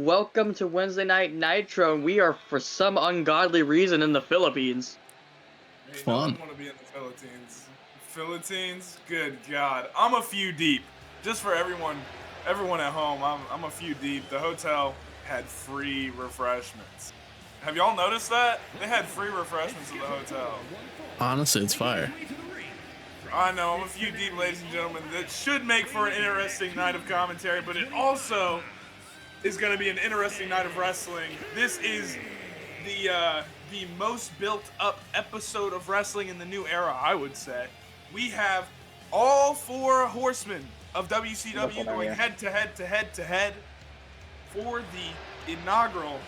Welcome to Wednesday Night Nitro, and we are, for some ungodly reason, in the Philippines. Hey, no Fun. one want to be in the Philippines. Philippines? Good God. I'm a few deep. Just for everyone at home, I'm a few deep. The hotel had free refreshments. Have y'all noticed that? They had free refreshments at the hotel. Honestly, it's fire. I know, I'm a few deep, ladies and gentlemen. That should make for an interesting night of commentary, but it also is going to be an interesting night of wrestling. This is the most built-up episode of wrestling in the new era, I would say. We have all four horsemen of WCW going head-to-head for the inaugural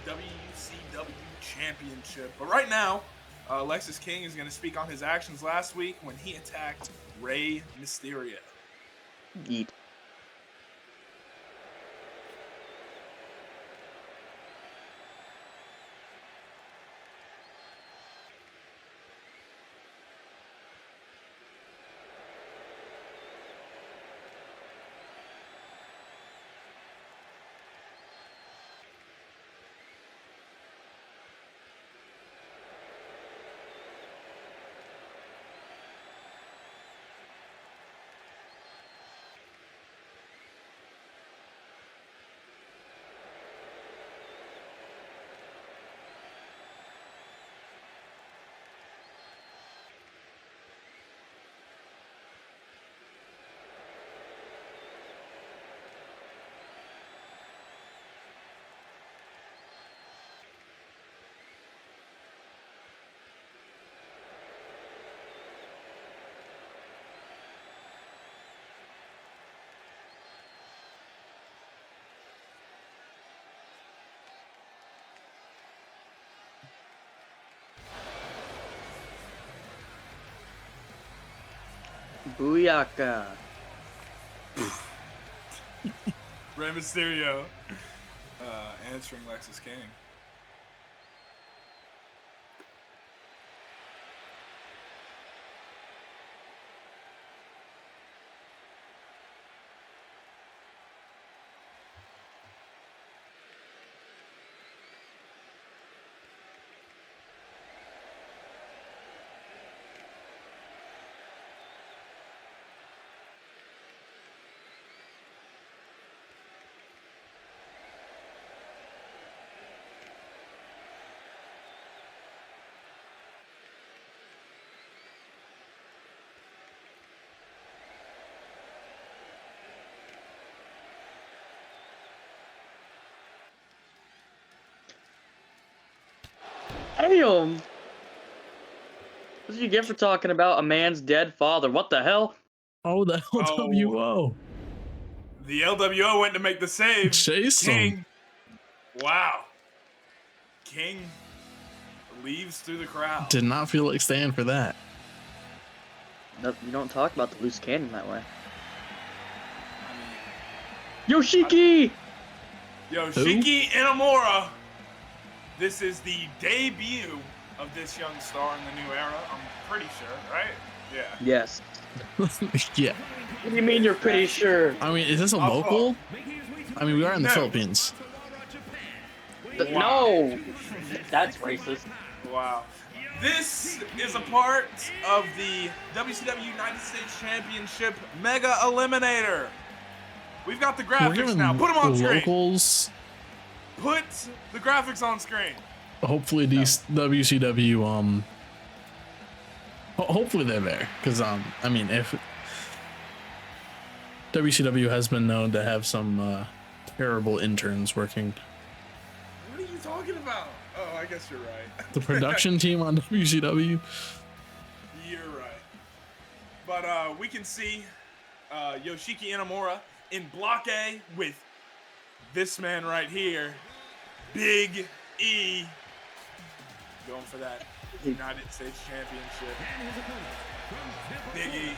WCW Championship. But right now, Lexus King is going to speak on his actions last week when he attacked Rey Mysterio. Yeet. Booyaka. Rey Mysterio answering Lexus King. Damn! What did you get for talking about a man's dead father? What the hell? Oh, the LWO. The LWO went to make the save. Chase King. him. Wow. King leaves through the crowd. Did not feel like staying for that. No, you don't talk about the loose cannon that way. I mean, Yoshiki! Yoshiki Inamura. This is the debut of this young star in the new era. I'm pretty sure, right? Yeah. Yes. Yeah. What do you mean you're pretty sure? I mean, is this a local? I mean, we are in the Philippines. No! That's racist. Wow. This is a part of the WCW United States Championship Mega Eliminator. We've got the We're graphics giving now. Put them on screen. locals. Put the graphics on screen. Hopefully these WCW hopefully they're there, because I mean, if WCW has been known to have some terrible interns working. What are you talking about? Oh, I guess you're right. The production team on WCW. You're right. But we can see Yoshiki Inamura in Block A with this man right here, Big E, going for that United States Championship. Big E.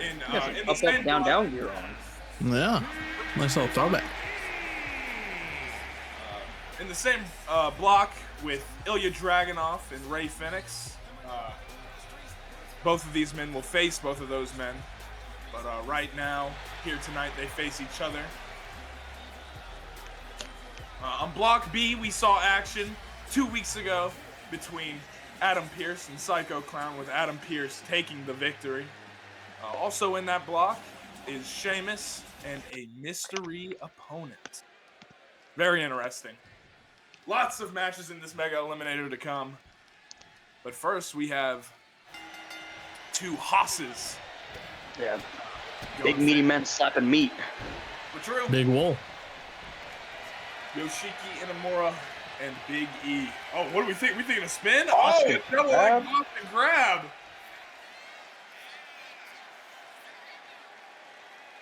In the Up, same up, down, block, down gear on. Yeah, nice little throwback. in the same block with Ilya Dragunov and Ray Phoenix. Both of these men will face both of those men. But right now, here tonight, they face each other On Block B, we saw action 2 weeks ago between Adam Pearce and Psycho Clown, with Adam Pearce taking the victory. Also in that block is Sheamus and a mystery opponent. Very interesting. Lots of matches in this Mega Eliminator to come. But first, we have two hosses. Yeah. Big meaty men slapping meat. For true. Big Wool. Yoshiki Inamura and Big E. Oh, what do we think? We thinking a spin? Boston Oh, double leg Boston grab.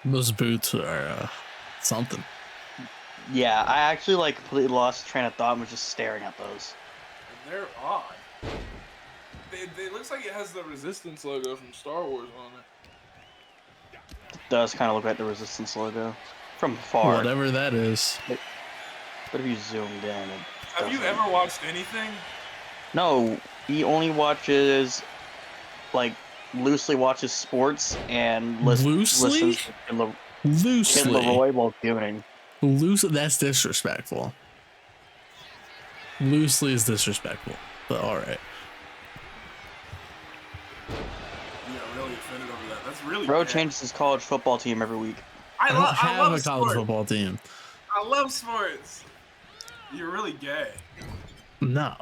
Those boots are something. Yeah, I actually like completely lost train of thought and was just staring at those. And they're odd. It looks like it has the Resistance logo from Star Wars on it. It does kind of look like the Resistance logo from far. Whatever that is. But if you zoomed in, Have you ever watched anything? No, he only watches, like, loosely watches sports and Loosely? listens to Kid Loosely. Leroy while doing. That's disrespectful. Loosely is disrespectful, but all right. You got really offended over that. That's really Bro bad. changes his college football team every week. I don't have love a college sports. football team. I love sports. You're really gay. No.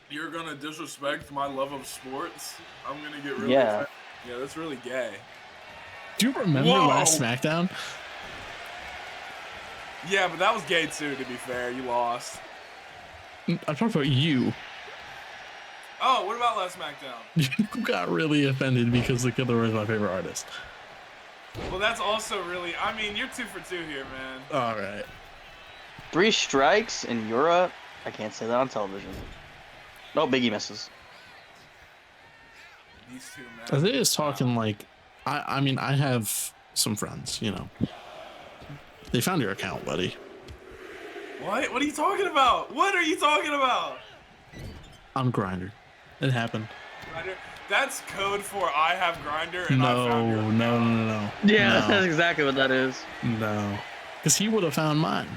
You're gonna disrespect my love of sports? I'm gonna get really Yeah. offended. Yeah, that's really gay. Do you remember Whoa. last SmackDown? Yeah, but that was gay too, to be fair. You lost. I'm talking about you. Oh, what about last SmackDown? You got really offended because the Kid Leroy is my favorite artist. Well, that's also really... I mean, you're 2 for 2 here, man. All right. 3 strikes in Europe. I can't say that on television. No, Biggie misses. These two, man. I think it's talking like, I mean, I have some friends, you know. They found your account, buddy. What? What are you talking about? What are you talking about? I'm Grinder. It happened. Grindr? That's code for I have Grinder and I No, found your no. Yeah, No. that's exactly what that is. No. Because he would have found mine.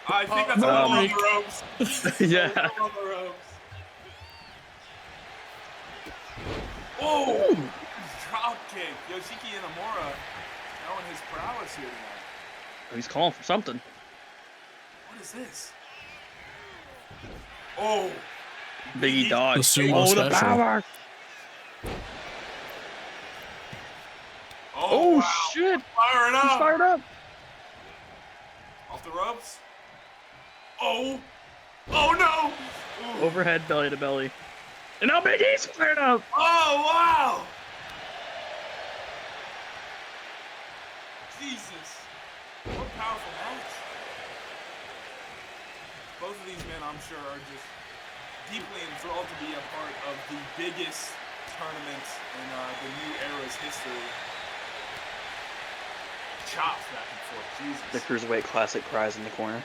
I think that's no, a little on Rick. the ropes. Yeah. A little on the ropes. Oh! Drop kick. Yoshiki Inamura showing his prowess here tonight. He's calling for something. What is this? Oh! Biggie dodge. The sumo Oh, the special. power. Oh, wow. shit. Firing He's up! fired up. Off the ropes. Oh! Oh no! Ooh. Overhead belly to belly. And now Big E's fired up. Oh wow! Jesus. What a powerful match. Both of these men, I'm sure, are just deeply enthralled to be a part of the biggest tournament in the new era's history. Chops back and forth, The Jesus. Cruiserweight Classic cries in the corner.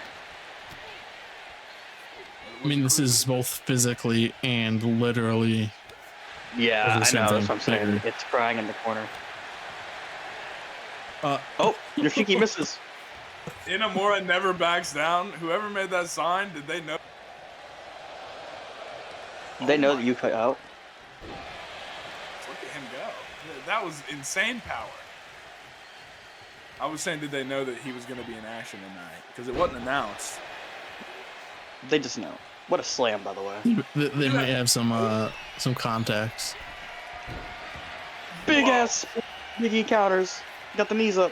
I mean, this is both physically and literally. Yeah, Over the I same know. That's thing. what I'm saying. Agree. It's crying in the corner. Uh, Oh, Yoshiki misses. Inamura never backs down. Whoever made that sign, did they know? They know that you cut out. Look at him go. That was insane power. I was saying, did they know that he was going to be in action tonight? Because it wasn't announced. They just know. What a slam, by the way. they may have some contacts. Big Whoa. ass Big E counters. Got the knees up.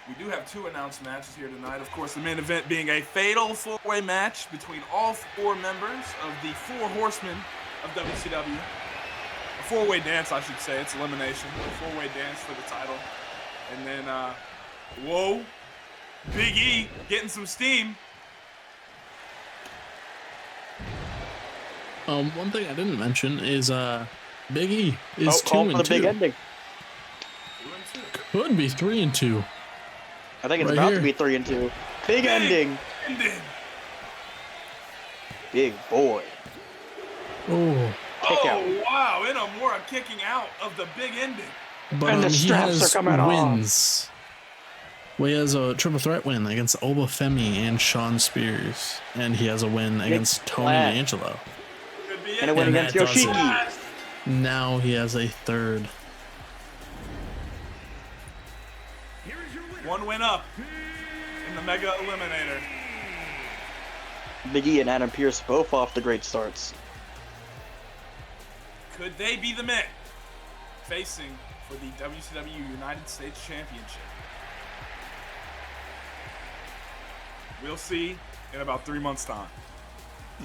We do have 2 announced matches here tonight. Of course, the main event being a fatal 4-way match between all 4 members of the 4 Horsemen of WCW. A 4-way dance, I should say. It's elimination. A 4-way dance for the title. And then, whoa, Big E getting some steam. One thing I didn't mention is Big E is Call 2 for and the big 2. ending. 2 and 2. Could be 3 and 2. I think it's Right about here. to be 3 and 2. Big ending. Ending. Big boy. Oh, Kick Oh, out. wow. Inamura kicking out of the big ending. but And the he straps has are coming off. wins. Well, he has a triple threat win against Obafemi and Sean Spears, and he has a win against Tony Flash. D'Angelo. Could be it. And a win And against that does it. Yoshiki. Now he has a third. One win up in the Mega Eliminator. Big E and Adam Pearce both off the great starts. Could they be the men facing for the WCW United States Championship? We'll see in about 3 months' time.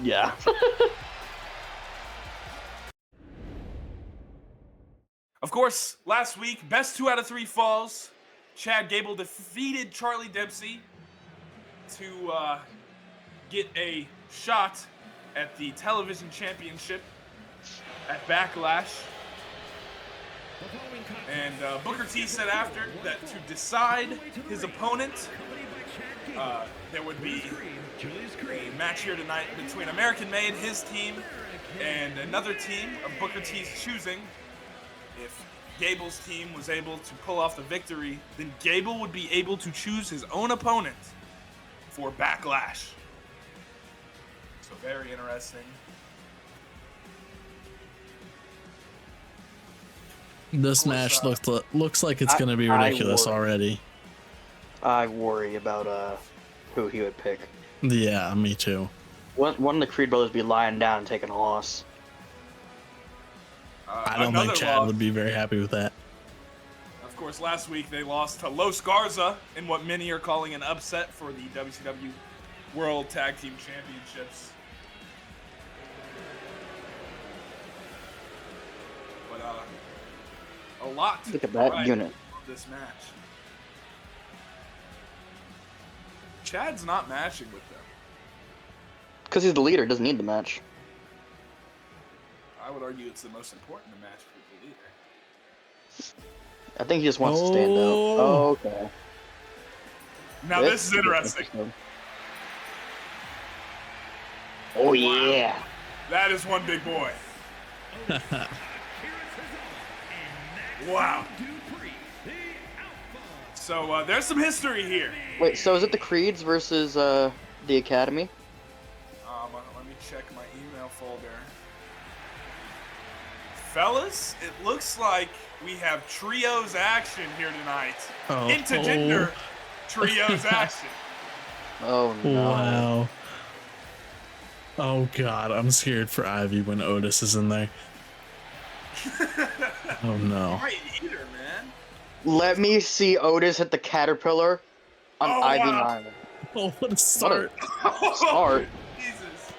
Yeah. Of course, last week, best 2 out of 3 falls. Chad Gable defeated Charlie Dempsey to get a shot at the television championship at Backlash. And Booker T said after that to decide his opponent, there would be a match here tonight between American Made, his team, and another team of Booker T's choosing. If Gable's team was able to pull off the victory, then Gable would be able to choose his own opponent for Backlash. So very interesting. This match looks like it's going to be ridiculous already. I worry about who he would pick. Yeah, me too. One of the Creed brothers be lying down and taking a loss. I don't think Chad would be very happy with that. Of course, last week they lost to Los Garza in what many are calling an upset for the WCW World Tag Team Championships. But a lot Look at that unit. Of this match. Chad's not matching with them. Because he's the leader, doesn't need the match. I would argue it's the most important to match with the leader. I think he just wants to stand out. Oh, okay. Now this is interesting. Oh, yeah. That is one big boy. Wow. So there's some history here. Wait, so is it the Creeds versus the Academy? Let me check my email folder. Fellas, it looks like we have trios action here tonight. Intergender trios action. Oh, no. Wow. Oh, God. I'm scared for Ivy when Otis is in there. Oh, no. Right either, man. Let me see Otis hit the Caterpillar on Ivy Nile. Oh, what a start. Start. Jesus.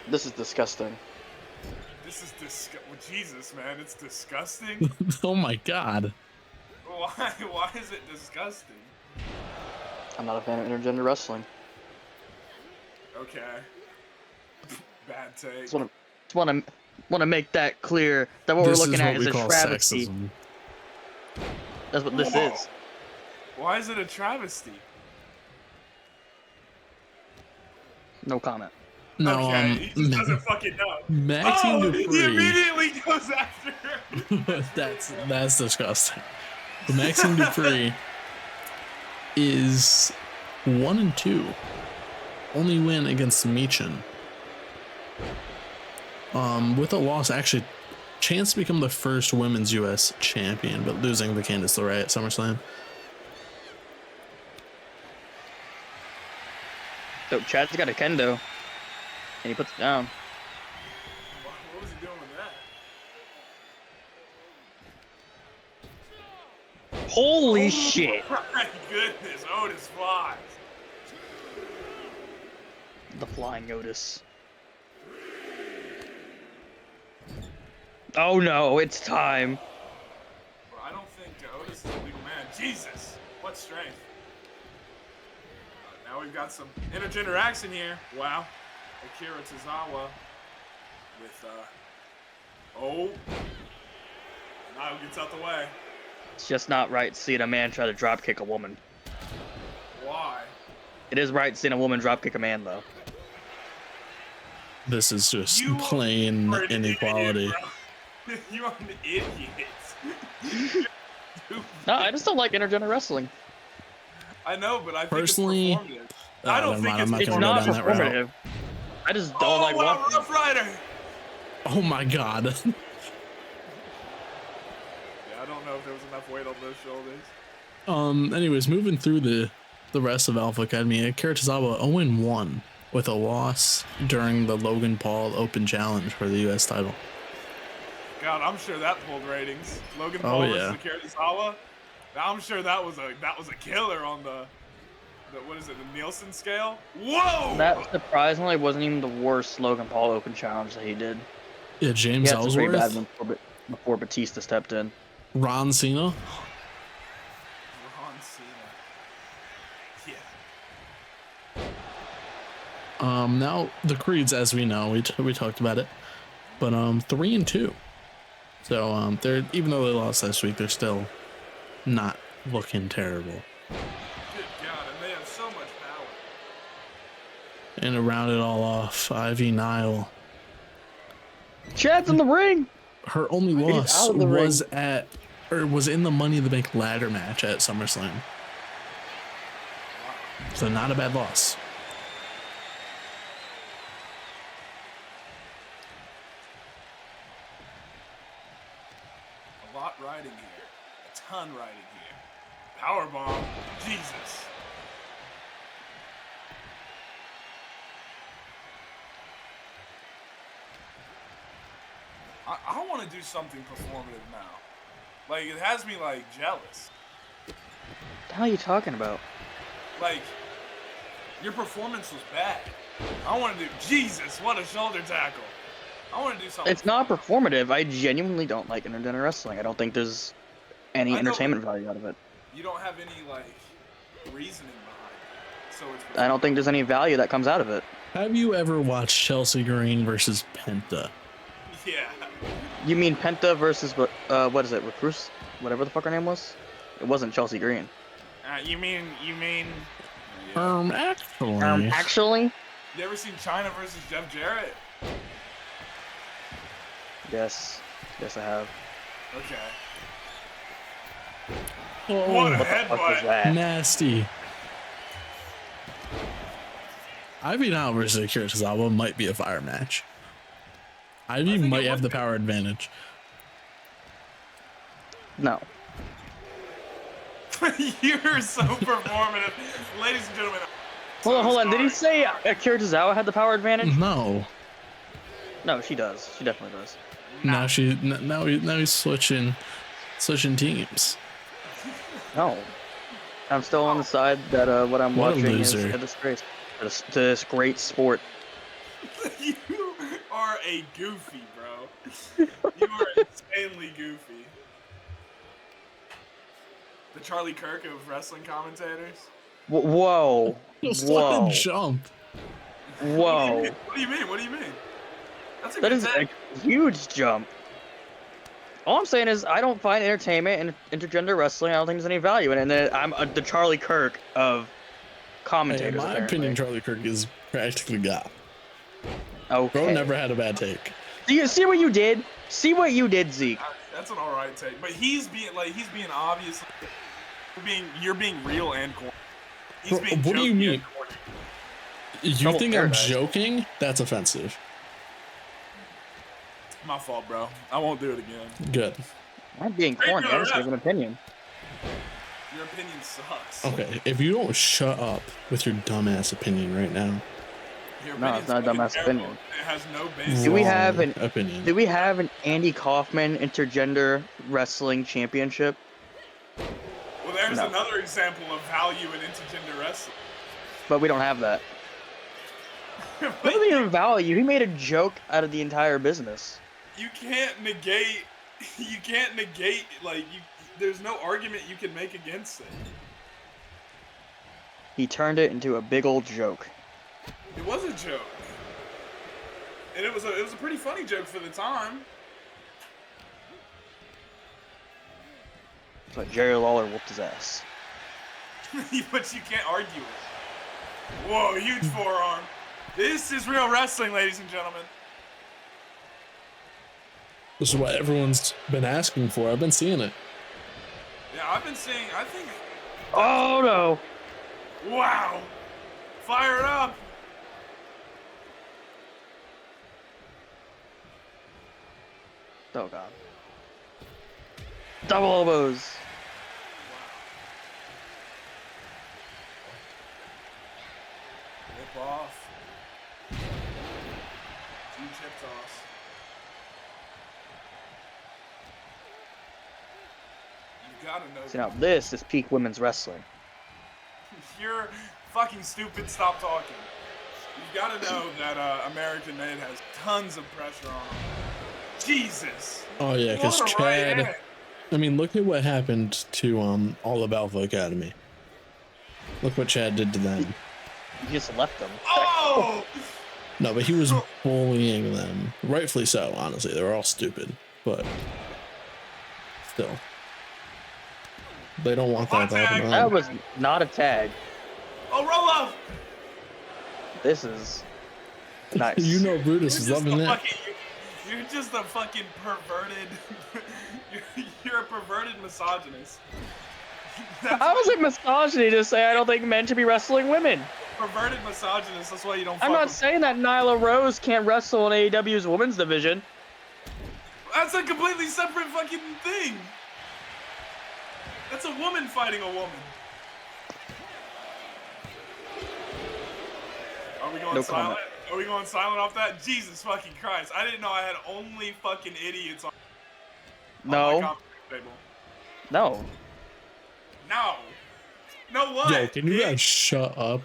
This is disgusting. This is Jesus, man. It's disgusting. Oh, my God. Why? Why is it disgusting? I'm not a fan of intergender wrestling. Okay. Bad take. Just want to make that clear that what we're looking at is a travesty. Sexism. That's what this is. Why is it a travesty? No comment. No, okay, he just doesn't fucking know. Maxine Dupree. He immediately goes after her. that's disgusting. But Maxine Dupree is 1-2. Only win against Meechin. With a loss, actually, chance to become the first women's U.S. champion, but losing to Candice LeRae at SummerSlam. So Chad's got a kendo, and he puts it down. What was he doing with that? Holy shit! My goodness, Otis flies. The flying Otis. Oh no, it's time. Bro, I don't think Otis is a legal man. Jesus, what strength. Now we've got some intergender action here. Wow. Akira Tozawa with, oh. Now gets out the way. It's just not right seeing a man try to drop kick a woman. Why? It is right seeing a woman drop kick a man, though. This is just plain inequality. Idiot, you are an idiot. No, I just don't like intergender wrestling. I know, but I think Personally, it's performative. I don't never think mind, I'm not It's gonna go not down that route. performative. I just don't like wow, watching. Rough Rider. Oh my god. Yeah, I don't know if there was enough weight on those shoulders. Anyways, moving through the rest of Alpha Academy, Akira Tozawa 0-1 with a loss during the Logan Paul Open Challenge for the US title. God, I'm sure that pulled ratings. Logan Oh, Paul versus yeah. Akira Tozawa. I'm sure that was a killer on the what is it, the Nielsen scale? Whoa! That surprisingly wasn't even the worst Logan Paul Open challenge that he did. Yeah, He James had some pretty bad Ellsworth, ones before Batista stepped in. Ron Cena. Ron Cena. Yeah. Now the Creeds, as we know, we talked about it, but 3-2. So they're, even though they lost last week, they're still not looking terrible. Good God, and they have so much power. And to round it all off, Ivy Nile. Chad's in the ring. Her only He's loss out of the was in the Money in the Bank ladder match at SummerSlam. So not a bad loss. A lot riding here. A ton riding here. Powerbomb. Jesus. I want to do something performative now. Like, it has me, like, jealous. What the hell are you talking about? Like, your performance was bad. I want to do... Jesus, what a shoulder tackle. I want to do something. It's not performative. I genuinely don't like intergender wrestling. I don't think there's any I know, entertainment value out of it. You don't have any, like, reasoning behind it. So it's... I don't think there's any value that comes out of it. Have you ever watched Chelsea Green versus Penta? Yeah. You mean Penta versus what is it? Recluse? Whatever the fuck her name was. It wasn't Chelsea Green. You mean... Actually. You ever seen China versus Jeff Jarrett? Yes, I have. Okay. Oh, What a What the fuck was headbutt. that? nasty. Ivy Nile versus Akira Tozawa might be a fire match. Ivy think might it have would the be. power advantage. No. You're so performative. Ladies and gentlemen. Hold on. Did he say Akira Tozawa had the power advantage? No. No, she does. She definitely does. Now he's switching teams. No. I'm still on the side that what I'm What a watching is loser. a disgrace to this great sport. You are a goofy, bro. You are insanely goofy. The Charlie Kirk of wrestling commentators. Whoa. Just Whoa. let it jump. Whoa. What do you mean? What do you mean? That's a That good is take. a huge jump. All I'm saying is I don't find entertainment in intergender wrestling. I don't think there's any value in it. And then I'm the Charlie Kirk of Hey, commentators. in my apparently. opinion, Charlie Kirk is practically God. Okay. Bro never had a bad take. Do you see what you did? See what you did, Zeke. That's an alright take. But he's being obvious. You're being real and corny. He's being What do you jokey mean? and corny. You Trouble think I'm Paradise. joking? That's offensive. My fault, bro. I won't do it again. Good. I'm being corny. I just have an opinion. Your opinion sucks. Okay, if you don't shut up with your dumbass opinion right now. Your No, opinion's it's not a fucking dumbass terrible. opinion. It has no basis. Do we wrong have an- opinion? Do we have an Andy Kaufman intergender wrestling championship? Well, there's No. another example of value in intergender wrestling. But we don't have that. What do we have value? He made a joke out of the entire business. You can't negate. You can't negate. There's no argument you can make against it. He turned it into a big old joke. It was a joke, and it was a pretty funny joke for the time. But Jerry Lawler whooped his ass. But you can't argue it. Whoa, huge forearm. This is real wrestling, ladies and gentlemen. This is what everyone's been asking for. I've been seeing it. I've been saying, I think, Oh no! wow, fire it up. Oh god. Double elbows. Rip off. G-chip toss. You gotta know. See, now this is peak women's wrestling. You're fucking stupid. Stop talking. You've got to know that American Nate has tons of pressure on him. Jesus. Oh yeah, because What a right Chad. hand. I mean, look at what happened to All of Alpha Academy. Look what Chad did to them. You just left them. Oh! No, but he was bullying them, rightfully so. Honestly, they were all stupid, but still, they don't want that to happen to That them. was not a tag. Oh, roll up! This is nice. You know, Brutus is loving that. You're just a fucking perverted. You're a perverted misogynist. How is it misogyny to say I don't think men should be wrestling women? Perverted misogynist. That's why you don't. I'm not saying that Nyla Rose can't wrestle in AEW's women's division. That's a completely separate fucking thing. That's a woman fighting a woman. Are we going No silent? comment. Are we going silent off that? Jesus fucking Christ! I didn't know I had only fucking idiots on my No. commentary table. No. No. No what? Yo, can you guys shut up?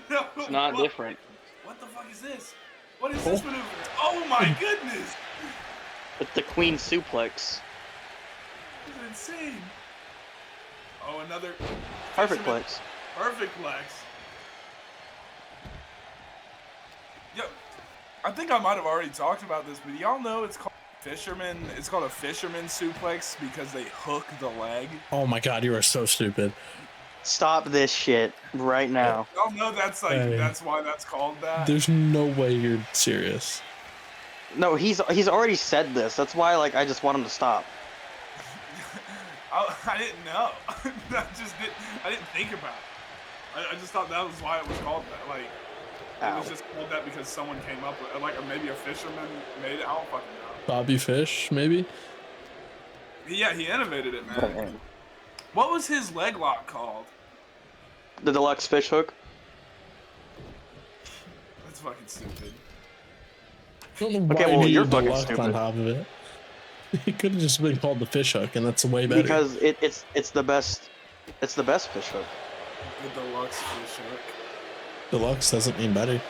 No, It's not what? different. What the fuck is this? What is this maneuver? Oh my goodness! It's the Queen Suplex. This is insane. Oh, another Perfect fisherman- plex. Perfect flex. Yo, I think I might have already talked about this, but y'all know it's called fisherman. It's called a fisherman suplex because they hook the leg. Oh my God, you are so stupid. Stop this shit right now. Y'all know that's like Hey. that's why that's called that. There's no way you're serious. No, he's already said this. That's why like I just want him to stop. I didn't know. I didn't think about it. I just thought that was why it was called that. Like it was Ow. just called that because someone came up with it. Like maybe a fisherman made it. I don't fucking know. Bobby Fish, maybe? Yeah, he innovated it, Oh, man. man. What was his leg lock called? The deluxe fish hook. That's fucking stupid. I don't know Okay, why well, you you're need fucking deluxe on stupid. top of it. It could have just been called the fish hook, and that's way better. Because it's the best fish hook. The deluxe fish hook. Deluxe doesn't mean better.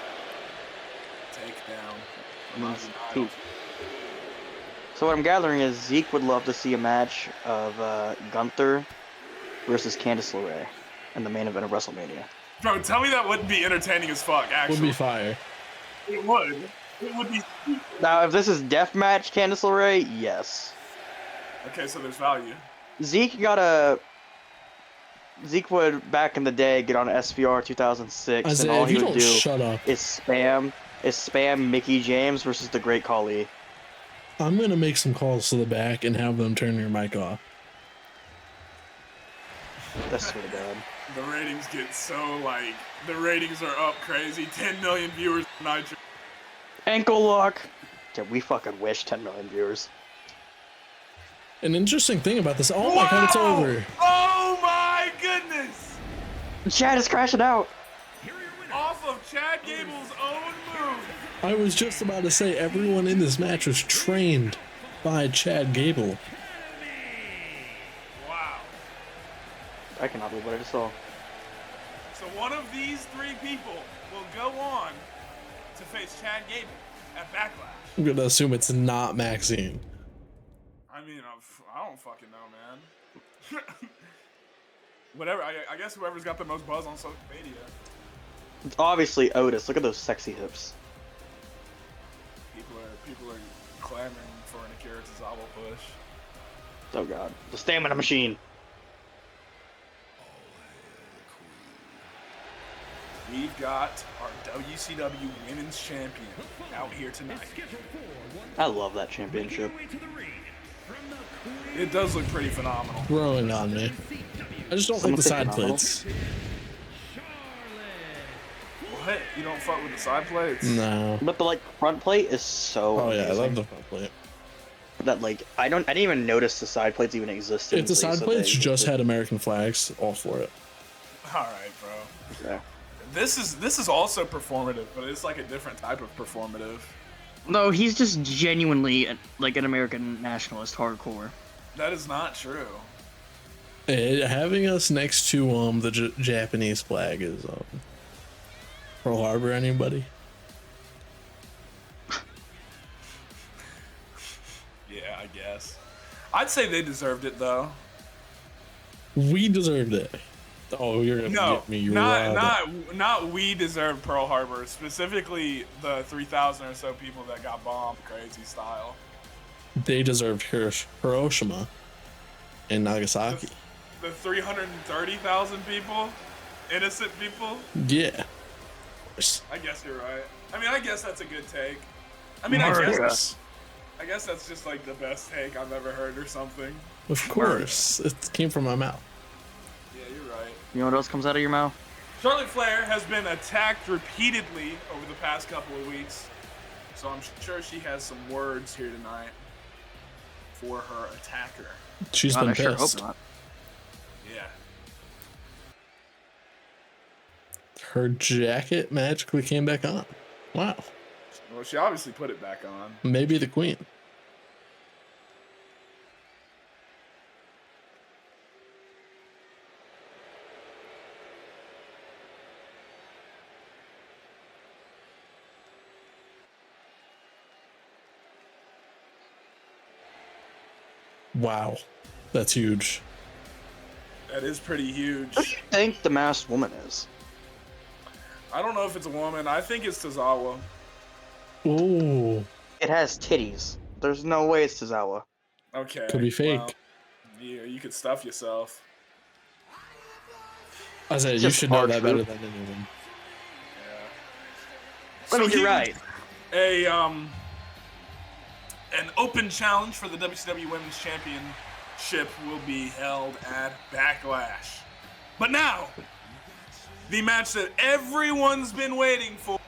Takedown. Cool. So what I'm gathering is Zeke would love to see a match of Gunther versus Candice LeRae in the main event of WrestleMania. Bro, tell me that wouldn't be entertaining as fuck, Would actually. be fire. It would. It would be. Now, if this is deathmatch Candice LeRae, yes. Okay, so there's value. Zeke would back in the day get on SVR 2006, and Isaiah, all if he you would don't do shut up, is spam Mickey James versus the Great Khali. I'm gonna make some calls to the back and have them turn your mic off. That's swear to God. The ratings get so, like, the ratings are up crazy. 10 million viewers tonight. Ankle lock. Yeah, we fucking wish 10 million viewers. An interesting thing about this, oh my God, it's over. Oh my goodness! Chad is crashing out. Off of Chad Gable's own move. I was just about to say everyone in this match was trained by Chad Gable. Wow. I cannot believe what I just saw. So one of these three people will go on to face Chad Gable at Backlash. I'm gonna assume it's not Maxine. I mean, I don't fucking know, man. Whatever. I guess whoever's got the most buzz on social media. It's obviously Otis. Look at those sexy hips. People are clamoring for an Akira Tozawa push. Oh God. The stamina machine. We've got our WCW Women's Champion out here tonight. I love that championship. From the It does look pretty phenomenal. Growing on me. I just don't like the side plates. What? You don't fuck with the side plates? No. But the like front plate is so. Oh yeah, I amazing love the front plate. that like I didn't even notice the side plates even existed. If the until you side said plates they just existed. had American flags, all for it. All right, bro. Yeah. This is also performative, but it's like a different type of performative. No, he's just genuinely like an American nationalist, hardcore. That is not true. Having us next to the Japanese flag is Pearl Harbor. Anybody? Yeah, I guess. I'd say they deserved it though. We deserved it. Oh, you're gonna No, get me. You're not we deserve Pearl Harbor. Specifically, the 3,000 or so people that got bombed crazy style. They deserved Hiroshima and Nagasaki. The 330,000 people, innocent people. Yeah. I guess you're right. I mean, I guess that's a good take. I mean, Murder. I guess that's just like the best take I've ever heard or something. Of course, it came from my mouth. Yeah, you're right. You know what else comes out of your mouth? Charlotte Flair has been attacked repeatedly over the past couple of weeks, so I'm sure she has some words here tonight for her attacker. She's God, been I sure hope pissed. not. Yeah. Her jacket magically came back on. Wow. Well, she obviously put it back on. Maybe the queen. Wow. That's huge. That is pretty huge. Who do you think the masked woman is? I don't know if it's a woman. I think it's Tozawa. Ooh. It has titties. There's no way it's Tozawa. Okay. Could be fake. Well, you could stuff yourself. I said you Just should know hard that truth. better than anyone. Yeah. I mean, you're right. An open challenge for the WCW Women's Championship will be held at Backlash. But now, the match that everyone's been waiting for.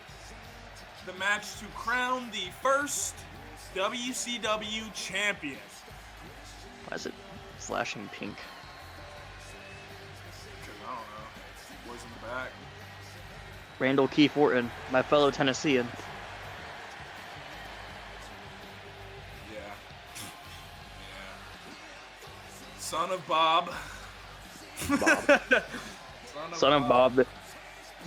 The match to crown the first WCW champion. Why is it flashing pink? Because I don't know. Boys in the back. Randall Keith Orton, my fellow Tennessean. Yeah. Son of Bob. Son of Bob.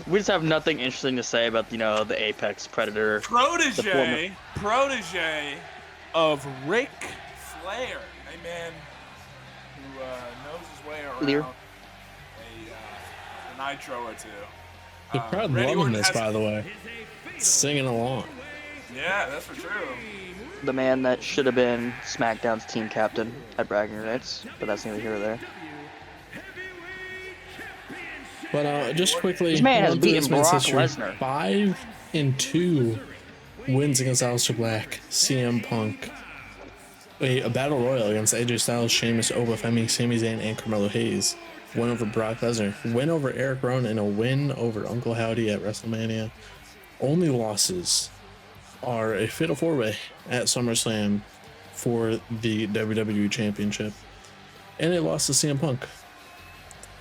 We just have nothing interesting to say about, the Apex Predator. Protege of Ric Flair. A man who knows his way around Clear. a nitro or two. The crowd Randy loving Orton this, has- by the way. Singing along. Yeah, that's for true. The man that should have been SmackDown's team captain at bragging rights, but that's neither here nor there. But just quickly, This man has on to this beaten man's Brock history. Lesnar. 5-2 wins against Aleister Black, CM Punk, a battle royal against AJ Styles, Sheamus, Oba Femi, Sami Zayn, and Carmelo Hayes. Win over Brock Lesnar, win over Eric Rowan, and a win over Uncle Howdy at WrestleMania. Only losses are a fatal four-way at SummerSlam for the WWE Championship, and it lost to CM Punk.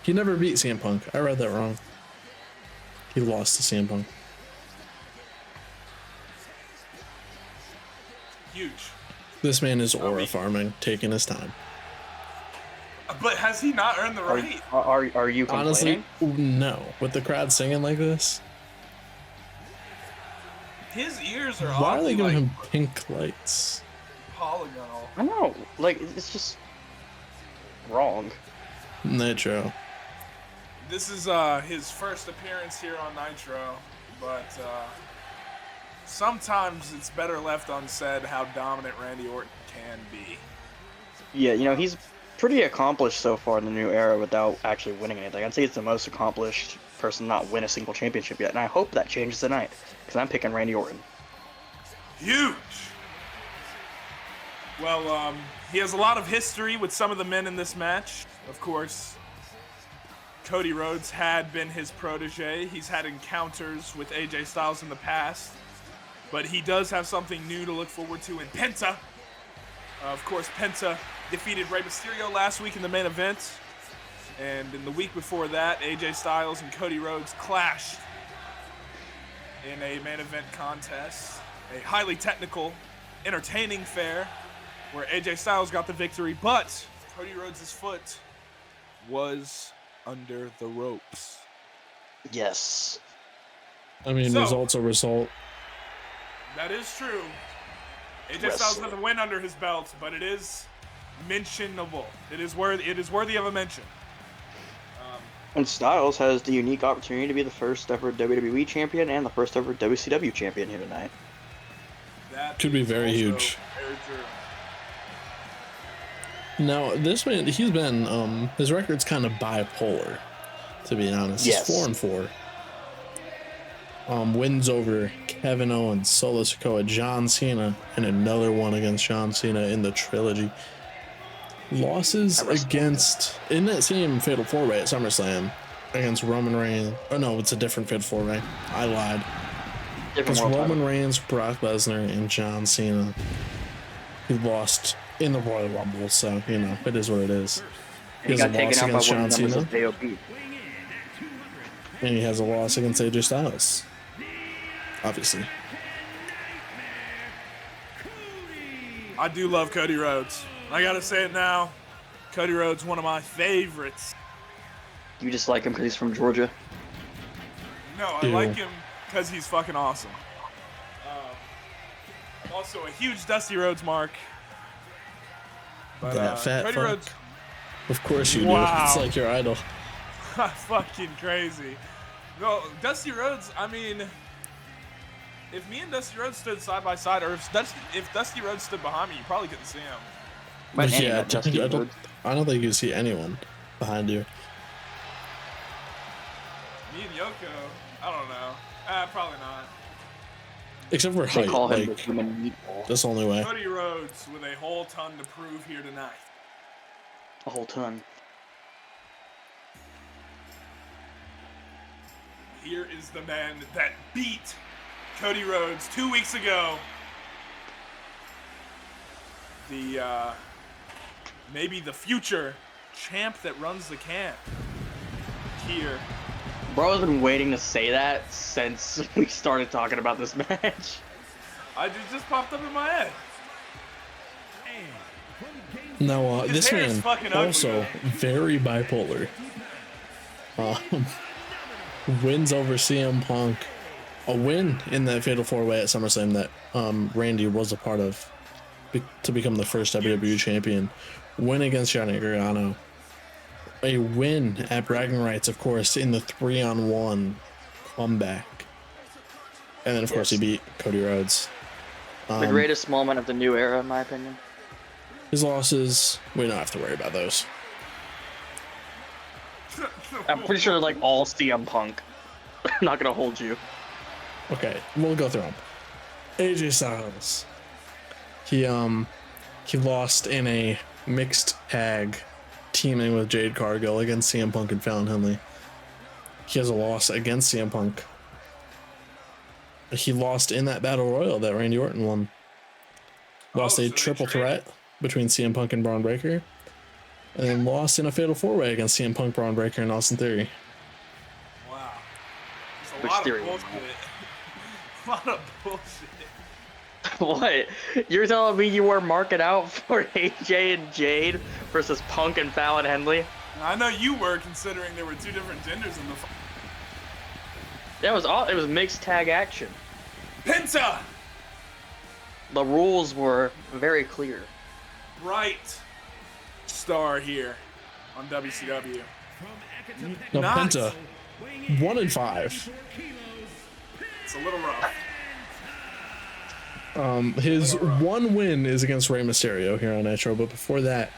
He never beat CM Punk. I read that wrong. He lost to CM Punk. Huge. This man is aura farming, taking his time. But has he not earned the right? Are you complaining? Honestly, no. With the crowd singing like this, His ears are why are they oddly giving like him pink lights? polygonal. I know. Like, it's just wrong. Nitro. This is his first appearance here on Nitro, but sometimes it's better left unsaid how dominant Randy Orton can be. Yeah, he's pretty accomplished so far in the new era without actually winning anything. I'd say it's the most accomplished person not win a single championship yet, and I hope that changes tonight, because I'm picking Randy Orton. Huge. Well, he has a lot of history with some of the men in this match. Of course, Cody Rhodes had been his protege. He's had encounters with AJ Styles in the past, but he does have something new to look forward to in Penta. Of course, Penta defeated Rey Mysterio last week in the main event, and in the week before that, AJ Styles and Cody Rhodes clashed in a main event contest, a highly technical, entertaining affair where AJ Styles got the victory, but Cody Rhodes' foot was under the ropes. Yes. I mean, So- result's a result. That is true. AJ Styles doesn't win under his belt, but it is mentionable. It is worthy of a mention. And Styles has the unique opportunity to be the first ever WWE champion and the first ever WCW champion here tonight. That Could be is very also huge. Very true. Now, this man, he's been, his record's kind of bipolar, to be honest. Yes. He's 4-4. Wins over Kevin Owens, Solo Sikoa, John Cena, and another one against John Cena in the trilogy. Losses against, in that same Fatal 4-Way at SummerSlam, against Roman Reigns. Oh no, it's a different Fatal 4-Way. I lied. Different It's world Roman title. Reigns, Brock Lesnar, and John Cena. He lost in the Royal Rumble, so, you know, it is what it is. He has got a taken loss out by against one John of the members Cena, of AOP. and he has a loss against AJ Styles. Obviously. I do love Cody Rhodes. I gotta say it now. Cody Rhodes, one of my favorites. You just like him because he's from Georgia? No, I Ew. like him because he's fucking awesome. I'm also a huge Dusty Rhodes mark. But, That fat Cody fuck. Rhodes, Of course you do. Wow. It's like your idol. fucking crazy. No, Dusty Rhodes, I mean, if me and Dusty Rhodes stood side by side, or if Dusty Rhodes stood behind me, you probably couldn't see him. But Yeah, anyway, Dusty I don't Rhodes. think you see anyone behind you. Me and Yoko, I don't know. Probably not. Except for They height. call him the Like, human meatball. that's the only way. Cody Rhodes with a whole ton to prove here tonight. A whole ton. Here is the man that beat Cody Rhodes 2 weeks ago. The, maybe the future champ that runs the camp. Here. Bro has been waiting to say that since we started talking about this match. It just popped up in my head. Now, His this hair is man fucking ugly, also man. very bipolar. Wins over CM Punk. A win in that Fatal 4-Way at SummerSlam that Randy was a part of to become the first WWE champion. Win against Johnny Gargano. A win at Bragging Rights, of course, in the 3-on-1 comeback. And then, of course, he beat Cody Rhodes. The greatest moment of the new era, in my opinion. His losses, we don't have to worry about those. I'm pretty sure they're like all CM Punk. I'm not gonna hold you. Okay, we'll go through them. AJ Styles. He lost in a mixed tag teaming with Jade Cargill against CM Punk and Fallon Henley. He has a loss against CM Punk. He lost in that battle royal that Randy Orton won. Lost Oh, a so they triple traded. threat between CM Punk and Braun Breaker. And then lost in a fatal 4-way against CM Punk, Braun Breaker, and Austin Theory. Wow. There's a Which lot theory of was bullshit. A lot of bullshit. What? You're telling me you were marking out for AJ and Jade versus Punk and Fallon Henley? I know you were, considering there were two different genders in the That was all. It was mixed tag action. Penta! The rules were very clear. Bright star here on WCW. Now, Not- Penta, 1-5. It's a little rough. His one win is against Rey Mysterio here on Nitro, but before that,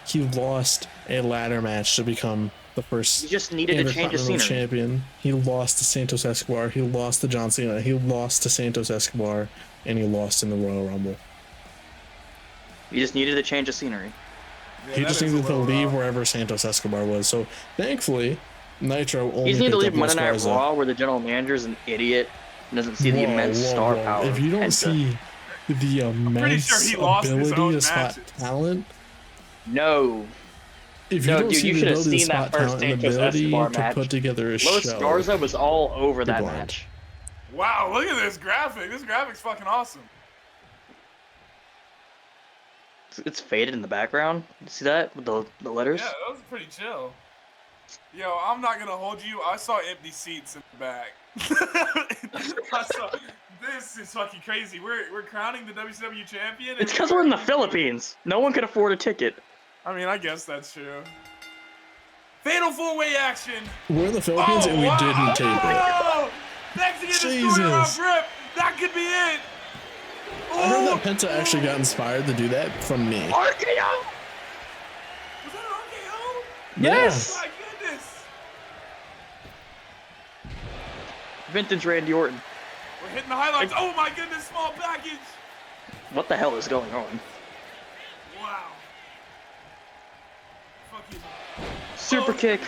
he lost a ladder match to become the first He just needed to change the Intercontinental scenery. champion. He lost to Santos Escobar. He lost to John Cena. He lost to Santos Escobar, and he lost in the Royal Rumble. He just needed to change the scenery. Yeah, He that just is a needed to little leave rough. wherever Santos Escobar was. So thankfully, Nitro He only just need to picked leave up Los Monday Night Garza. Raw, where the general manager is an idiot and doesn't see the immense star power If of you don't Penta. see the Pretty sure immense he lost his ability own to spot matches. talent, No, if you no, don't dude, see you the should have ability to seen that spot first talent and the Santos ability Escobar to match. put together a Los show, Garza was all over you're that blind. match. Wow, look at this graphic. This graphic's fucking awesome. It's faded in the background. You see that with the letters? Yeah, that was pretty chill. Yo, I'm not gonna hold you. I saw empty seats in the back. This is fucking crazy. We're crowning the WCW champion. It's because we're in the Philippines. No one could afford a ticket. I mean, I guess that's true. Fatal 4-way action. We're in the Philippines and we didn't tape it. Oh! Mexican Destroyer off Jesus. rip. That could be it. I heard Oh! that Penta actually got inspired to do that from me. RKO! Was that an RKO? Yes! My goodness. Vintage Randy Orton. We're hitting the highlights. Oh my goodness, small package. What the hell is going on? Wow. Fucking Super kick.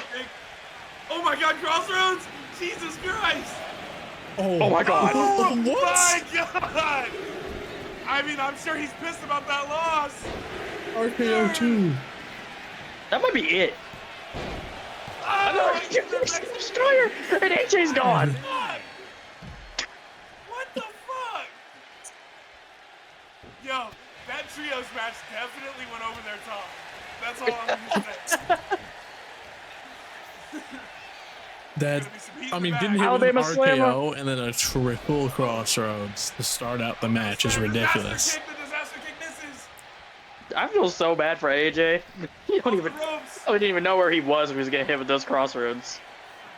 Oh my god, Crossroads! Jesus Christ! Oh my god. Oh What? my god! I mean, I'm sure he's pissed about that loss. RKO 2. That might be it. Oh, Destroyer! And AJ's gone. fuck! What the fuck? Yo, that trios match definitely went over their top. That's all I'm gonna say. That, I mean, didn't hit with an Alabama Slammer. RKO and then a triple crossroads to start out the match is ridiculous. The disaster kick misses. I feel so bad for AJ. You don't even. Ropes. I didn't even know where he was when he was getting hit with those crossroads.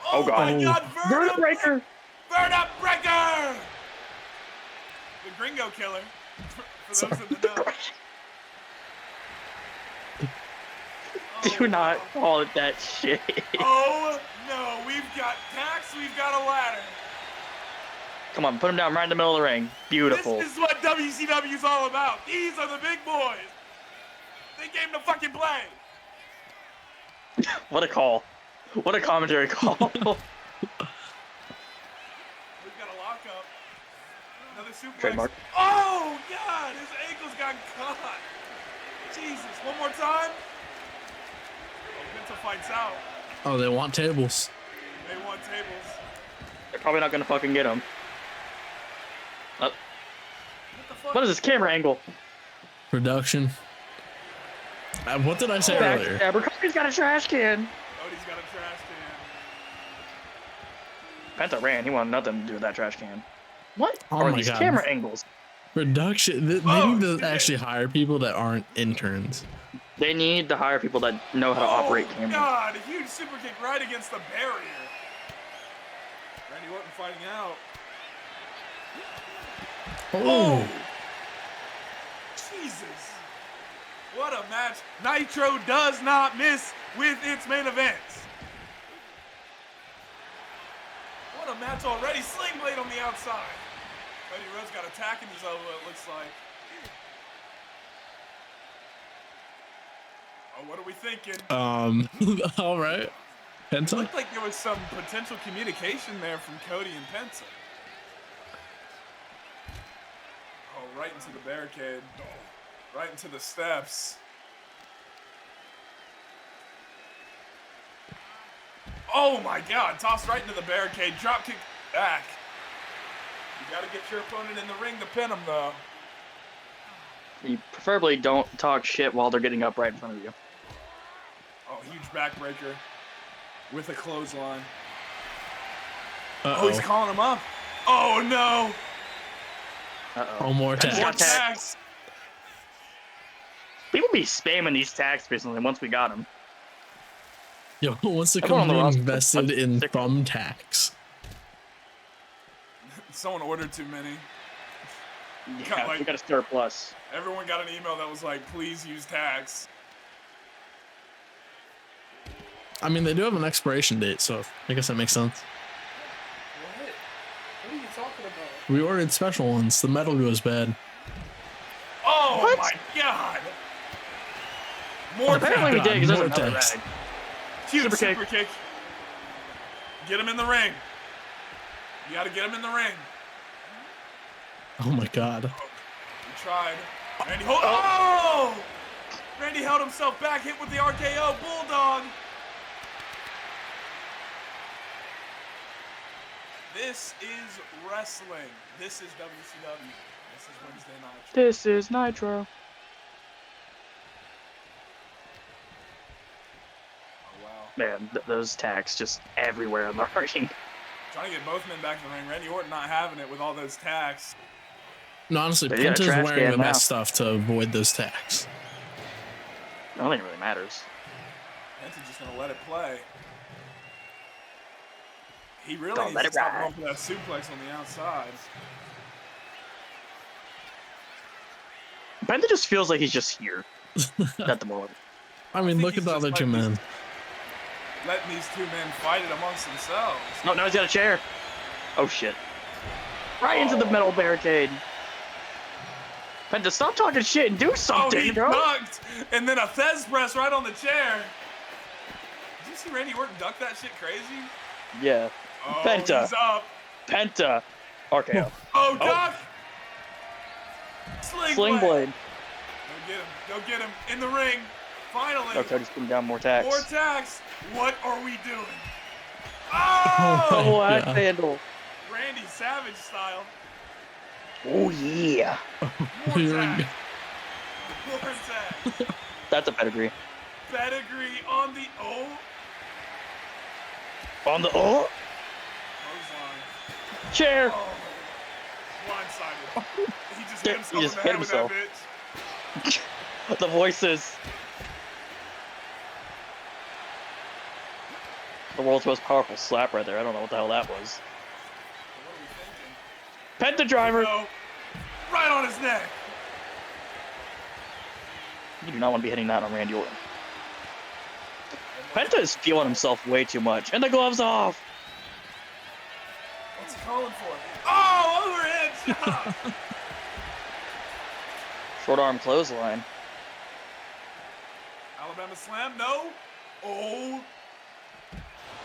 Oh God. my god, Verna Breaker! Verna Breaker! The Gringo Killer. For those in the know. Do not call it that shit. Oh no, we've got tax, we've got a ladder. Come on, put him down right in the middle of the ring. Beautiful. This is what WCW is all about. These are the big boys. They came to fucking play. What a call. What a commentary call. We've got a lockup. Another suplex. Trademark. Oh god, his ankles got caught. Jesus, one more time. Oh, Penta fights out. Oh, they want tables. They want tables. They're probably not gonna fucking get him. What the fuck? What is this camera angle? Production. What did I say earlier? Backstabber. Cody's got a trash can. Cody's got a trash can. Penta ran. He wanted nothing to do with that trash can. What Oh are my these God. camera angles? Production. They Oh, need to shit. actually hire people that aren't interns. They need to hire people that know how to operate Oh cameras. god, a huge super kick right against the barrier. Randy Orton fighting out. Oh. Jesus. What a match. Nitro does not miss with its main events. What a match already. Sling Blade on the outside. Cody Rhodes got attack in his elbow, it looks like. Oh, what are we thinking? All right. It Penta. looked like there was some potential communication there from Cody and Penta. Oh, right into the barricade. Right into the steps. Oh my god, tossed right into the barricade. Drop kick back. You gotta get your opponent in the ring to pin him though. You preferably don't talk shit while they're getting up right in front of you. Oh, huge backbreaker with a clothesline. Uh-oh. Oh, he's calling him up. Oh no! Uh-oh. Oh, more More attacks. attacks. People be spamming these tags recently once we got them. Yo, who wants to Everyone on come the roster- invested in thumbtacks? Someone ordered too many. Yeah, like- we got a surplus. Everyone got an email that was like, please use tags. I mean, they do have an expiration date, so I guess that makes sense. What? What are you talking about? We ordered special ones. The metal goes bad. Oh What? my god! More Apparently we tag. did, because there's another Vortex. rag. Huge Super super kick. Get him in the ring. You gotta get him in the ring. Oh my god. He tried. Randy oh! Randy held himself back, hit with the RKO. Bulldog. This is wrestling. This is WCW. This is Wednesday night. This is Nitro. Oh, wow. Man, those tacks just everywhere in the ring. Trying to get both men back in the ring. Randy Orton not having it with all those tacks. No, honestly, But you got a Penta's trash wearing can the now. best stuff to avoid those tacks. I don't think it really matters. Penta's just gonna let it play. He really Don't needs let to it stop ride. going for that suplex on the outside. Penta just feels like he's just here at the moment. I mean, think look he's at the just other like two these- men. Letting these two men fight it amongst themselves. Oh, now he's got a chair. Oh, shit. Right into the metal barricade. Penta, stop talking shit and do Oh, something, he bro. ducked! And then a Fez press right on the chair. Did you see Randy Orton duck that shit crazy? Yeah. Oh, Penta. he's up. Penta. RKO. Oh, duck! Sling, Sling blade. Go get him. Go get him. In the ring. Finally. No, Cody's putting down more tacks. More tags. What are we doing? Oh Oh! Double my axe God. handle. Randy Savage style. Oh, yeah. More Here we tags. go. More tags. That's a pedigree. Pedigree on the On the clothesline. chair. Oh, blindsided. He just Yeah, hit himself he just in the hit head with that bitch. The voices. The world's most powerful slap right there. I don't know what the hell that was. What are we thinking? Penta driver. No. Right on his neck. You do not want to be hitting that on Randy Orton. Penta is feeling himself way too much. And the gloves off. What's he calling for? Oh, overhead shot. Short arm clothesline. Alabama slam. No. Oh.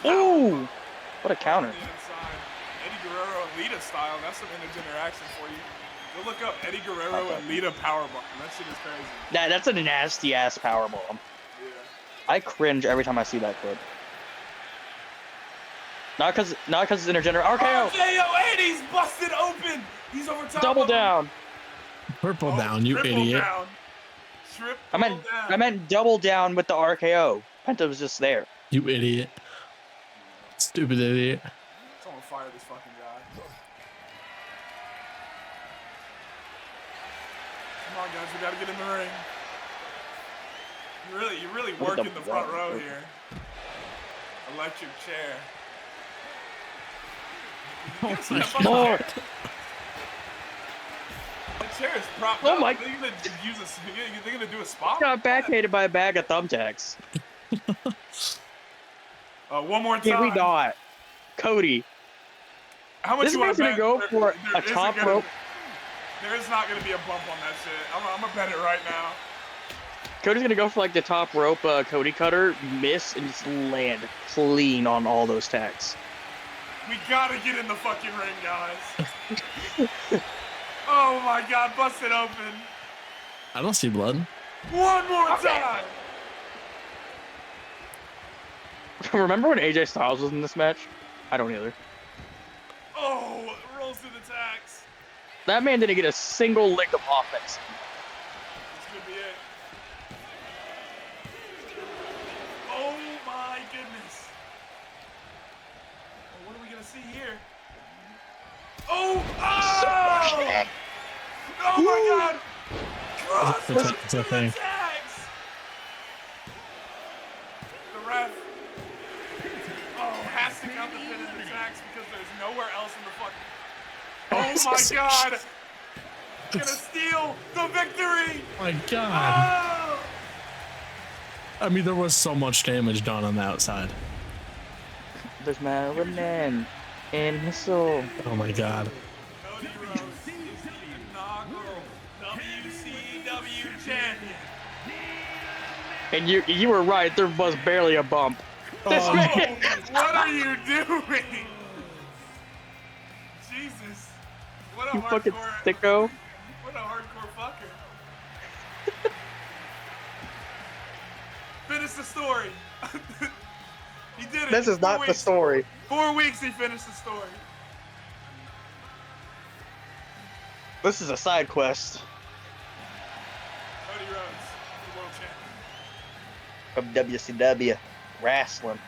Ooh. What a counter. On the inside. Eddie Guerrero and Lita style. That's some image interaction for you. Go look up Eddie Guerrero and Lita powerbomb. That shit is crazy. That's a nasty ass powerbomb. Yeah. I cringe every time I see that clip. Not because it's intergender. RKO. RKO, and he's busted open. He's over top. Double of him. down. Purple Oh, down, you triple idiot. Down. Triple down. I meant double down with the RKO. Penta was just there. You idiot. Stupid idiot. Someone fire this fucking guy. Come on, guys, we gotta get in the ring. You're really Look at working the the front block. row here. Electric chair. Oh You see my that fucking More. chair? The chair is propped Oh up. my- They're gonna do a spot? Got backhanded by a bag of thumbtacks. One more time. Can we not? Cody. How much This you want man's to gonna bet? go There- for there a isn't top gonna- rope. There is not going to be a bump on that shit. I'm going to bet it right now. Cody's gonna go for like the top rope Cody cutter, miss, and just land clean on all those tacks. We got to get in the fucking ring, guys. Oh my god, bust it open. I don't see blood. One more time. Remember when AJ Styles was in this match? I don't either. Oh, rolls through the tacks. That man didn't get a single lick of offense. This could be it. Oh my goodness. Oh, what are we gonna see here? Oh! Oh! Oh my god! Cross It's a through the thing. tags! The ref. Oh, has to count the pin in the tags because there's nowhere else in the fucking. Oh my god! Gonna steal the victory! My God. Oh! I mean, there was so much damage done on the outside. There's melanin in his soul. Oh my God. Cody Rhodes is the inaugural WCW champion. And you were right. There was barely a bump. This Oh, man. what are you doing? Jesus. What a You fucking hardcore. sicko. What a hardcore fucker. Finish the story. He did it. This is 4 not the weeks. story. 4 weeks he finished the story. This is a side quest Cody Rhodes, the world champion. of WCW wrestling.